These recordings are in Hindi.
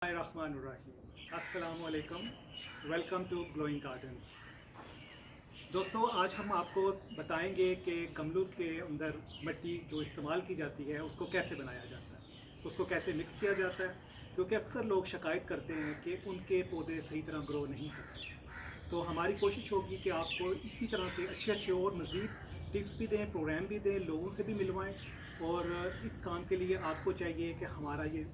अस्सलाम वालेकुम, वेलकम टू ग्लोइंग गार्डन्स। दोस्तों, आज हम आपको बताएंगे कि गमलों के अंदर मिट्टी जो इस्तेमाल की जाती है उसको कैसे बनाया जाता है, उसको कैसे मिक्स किया जाता है, क्योंकि अक्सर लोग शिकायत करते हैं कि उनके पौधे सही तरह ग्रो नहीं करते। तो हमारी कोशिश होगी कि आपको इसी तरह के अच्छे अच्छे और मज़ीद टिप्स भी दें, प्रोग्राम भी दें, लोगों से भी मिलवाएं। और इस काम के लिए आपको चाहिए कि हमारा ये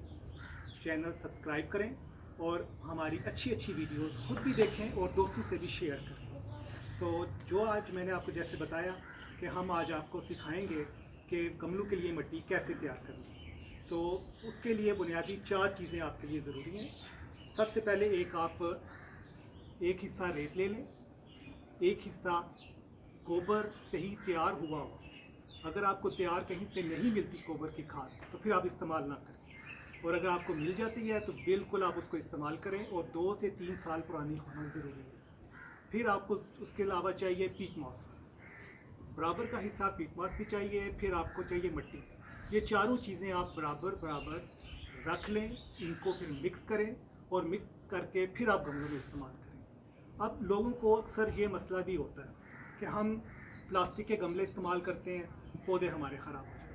चैनल सब्सक्राइब करें और हमारी अच्छी अच्छी वीडियोस खुद भी देखें और दोस्तों से भी शेयर करें। तो जो आज मैंने आपको जैसे बताया कि हम आज आपको सिखाएंगे कि गमलों के लिए मिट्टी कैसे तैयार करनी है। तो उसके लिए बुनियादी 4 चीज़ें आपके लिए ज़रूरी हैं। सबसे पहले एक हिस्सा रेत ले लें, एक हिस्सा गोबर से ही तैयार हुआ हो। अगर आपको तैयार कहीं से नहीं मिलती गोबर की खाद तो फिर आप इस्तेमाल ना करें, और अगर आपको मिल जाती है तो बिल्कुल आप उसको इस्तेमाल करें, और 2 से 3 साल पुरानी होना ज़रूरी है। फिर आपको उसके अलावा चाहिए पीट मॉस, बराबर का हिस्सा पीट मॉस भी चाहिए। फिर आपको चाहिए मिट्टी। ये चारों चीज़ें आप बराबर बराबर रख लें, इनको फिर मिक्स करें और मिक्स करके फिर आप गमलों में इस्तेमाल करें। अब लोगों को अक्सर ये मसला भी होता है कि हम प्लास्टिक के गमले इस्तेमाल करते हैं, पौधे हमारे ख़राब हो जाते हैं।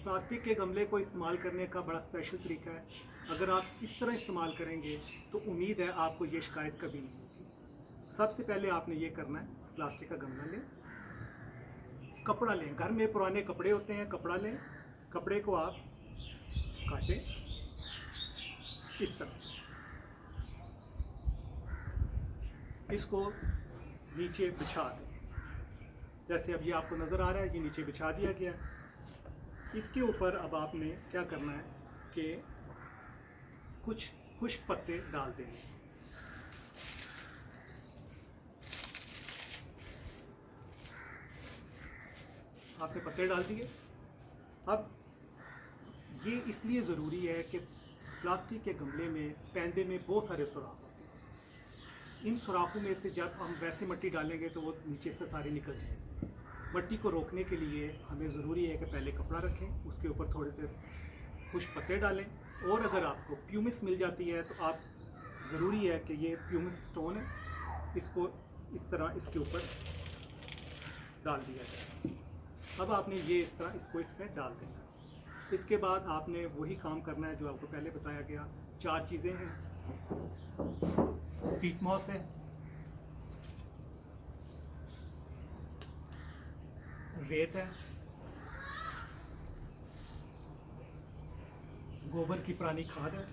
प्लास्टिक के गमले को इस्तेमाल करने का बड़ा स्पेशल तरीका है। अगर आप इस तरह इस्तेमाल करेंगे तो उम्मीद है आपको ये शिकायत कभी नहीं होगी। सबसे पहले आपने ये करना है, प्लास्टिक का गमला लें, कपड़ा लें, घर में पुराने कपड़े होते हैं, कपड़ा लें, कपड़े को आप काटें इस तरह से, इसको नीचे बिछा दें। जैसे अब ये आपको नज़र आ रहा है, ये नीचे बिछा दिया गया। इसके ऊपर अब आपने क्या करना है कि कुछ खुश्क पत्ते डाल देंगे। आपने पत्ते डाल दिए। अब ये इसलिए ज़रूरी है कि प्लास्टिक के गमले में पैंदे में बहुत सारे सुराख होते हैं। इन सुराखों में से जब हम वैसे मिट्टी डालेंगे तो वो नीचे से सारी निकल जाएगी। मिट्टी को रोकने के लिए हमें ज़रूरी है कि पहले कपड़ा रखें, उसके ऊपर थोड़े से खुश्क पत्ते डालें, और अगर आपको प्यूमिस मिल जाती है तो आप ज़रूरी है कि ये प्यूमिस स्टोन है, इसको इस तरह इसके ऊपर डाल दिया जाए। अब आपने ये इस तरह इसको इसमें डाल देना। इसके बाद आपने वही काम करना है जो आपको पहले बताया गया। 4 चीज़ें हैं, पीट मॉस है, रेत है, गोबर की पुरानी खाद है,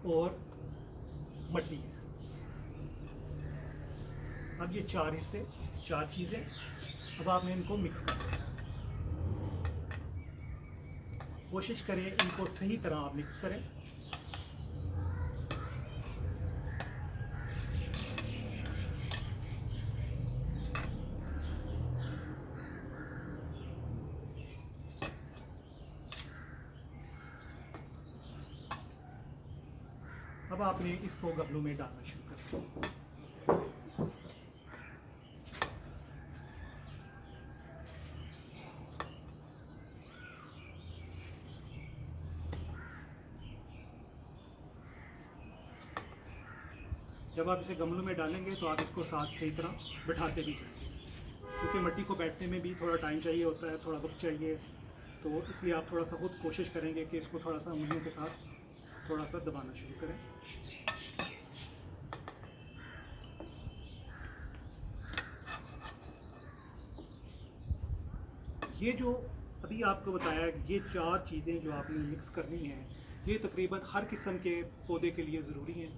और मिट्टी है। अब ये 4 हिस्से, 4 चीज़ें, अब आपने इनको मिक्स करना है। कोशिश करें इनको सही तरह आप मिक्स करें। अब आपने इसको गमलों में डालना शुरू कर दिया। जब आप इसे गमलों में डालेंगे तो आप इसको साथ सही तरह बिठाते भी जाएंगे, क्योंकि मिट्टी को बैठने में भी थोड़ा टाइम चाहिए होता है, थोड़ा वक्त चाहिए। तो इसलिए आप थोड़ा सा खुद कोशिश करेंगे कि इसको थोड़ा सा उंगलियों के साथ थोड़ा सा दबाना शुरू करें। ये जो अभी आपको बताया, ये 4 चीज़ें जो आपने मिक्स करनी हैं, ये तकरीबन हर किस्म के पौधे के लिए ज़रूरी हैं।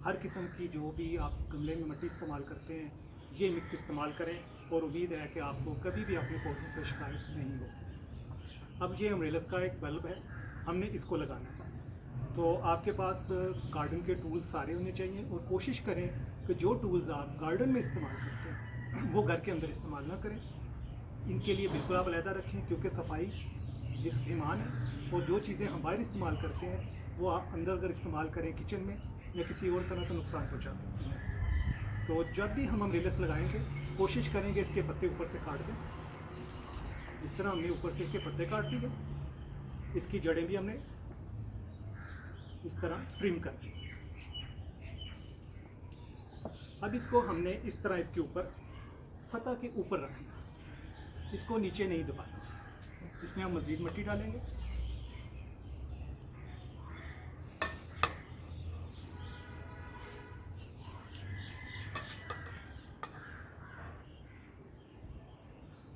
हर किस्म की जो भी आप गमले में मिट्टी इस्तेमाल करते हैं, ये मिक्स इस्तेमाल करें, और उम्मीद है कि आपको कभी भी अपने पौधों से शिकायत नहीं होगी। अब ये अमरेलस का एक बल्ब है, हमने इसको लगाना है। तो आपके पास गार्डन के टूल्स सारे होने चाहिए, और कोशिश करें कि जो टूल्स आप गार्डन में इस्तेमाल करते हैं वो घर के अंदर इस्तेमाल ना करें। इनके लिए बिल्कुल आप अलहदा रखें, क्योंकि सफाई जिसकी ईमान है, और जो चीज़ें हम बाहर इस्तेमाल करते हैं वो आप अंदर अगर इस्तेमाल करें किचन में या किसी और तरह का नुकसान पहुंचा सकती है। तो जब भी हम अमरेलस लगाएंगे कोशिश करेंगे इसके पत्ते ऊपर से काट दें। इस तरह हमने ऊपर से इसके पत्ते काट दिए। इसकी जड़ें भी हमने इस तरह ट्रिम कर दी। अब इसको हमने इस तरह इसके ऊपर सतह के ऊपर रखना, इसको नीचे नहीं दबाना। इसमें हम मज़ीद मिट्टी डालेंगे।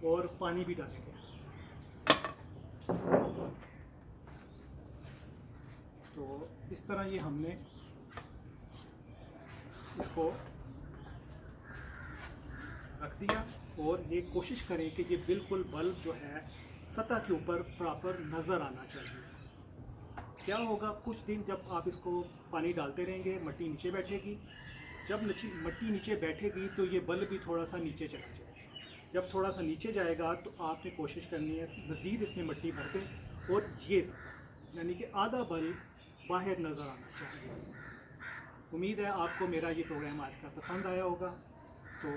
और पानी भी डालेंगे। तो इस तरह ये हमने इसको रख दिया और ये कोशिश करें कि ये बिल्कुल बल्ब जो है सतह के ऊपर प्रॉपर नज़र आना चाहिए। क्या होगा, कुछ दिन जब आप इसको पानी डालते रहेंगे, मिट्टी नीचे बैठेगी। जब मिट्टी नीचे बैठेगी तो ये बल्ब भी थोड़ा सा नीचे चला जाएगा। जब थोड़ा सा नीचे जाएगा तो आपने कोशिश करनी है मज़ीद इसमें मिट्टी भर दें और ये यानी कि आधा बल्ब बाहर नज़र आना चाहिए। उम्मीद है आपको मेरा ये प्रोग्राम आज का पसंद आया होगा। तो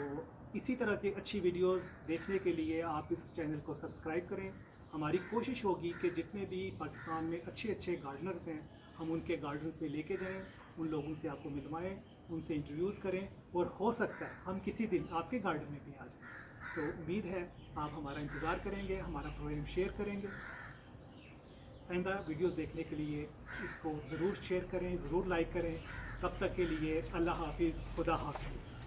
इसी तरह की अच्छी वीडियोस देखने के लिए आप इस चैनल को सब्सक्राइब करें। हमारी कोशिश होगी कि जितने भी पाकिस्तान में अच्छे अच्छे गार्डनर्स हैं, हम उनके गार्डन्स में लेके जाएं, उन लोगों से आपको मिलवाएं, उनसे इंट्रोड्यूस करें और हो सकता है हम किसी दिन आपके गार्डन में भी आ जाएं। तो उम्मीद है आप हमारा इंतज़ार करेंगे, हमारा प्रोग्राम शेयर करेंगे। आइंदा वीडियोस देखने के लिए इसको ज़रूर शेयर करें, ज़रूर लाइक करें। तब तक के लिए अल्लाह हाफिज़, खुदा हाफिज़।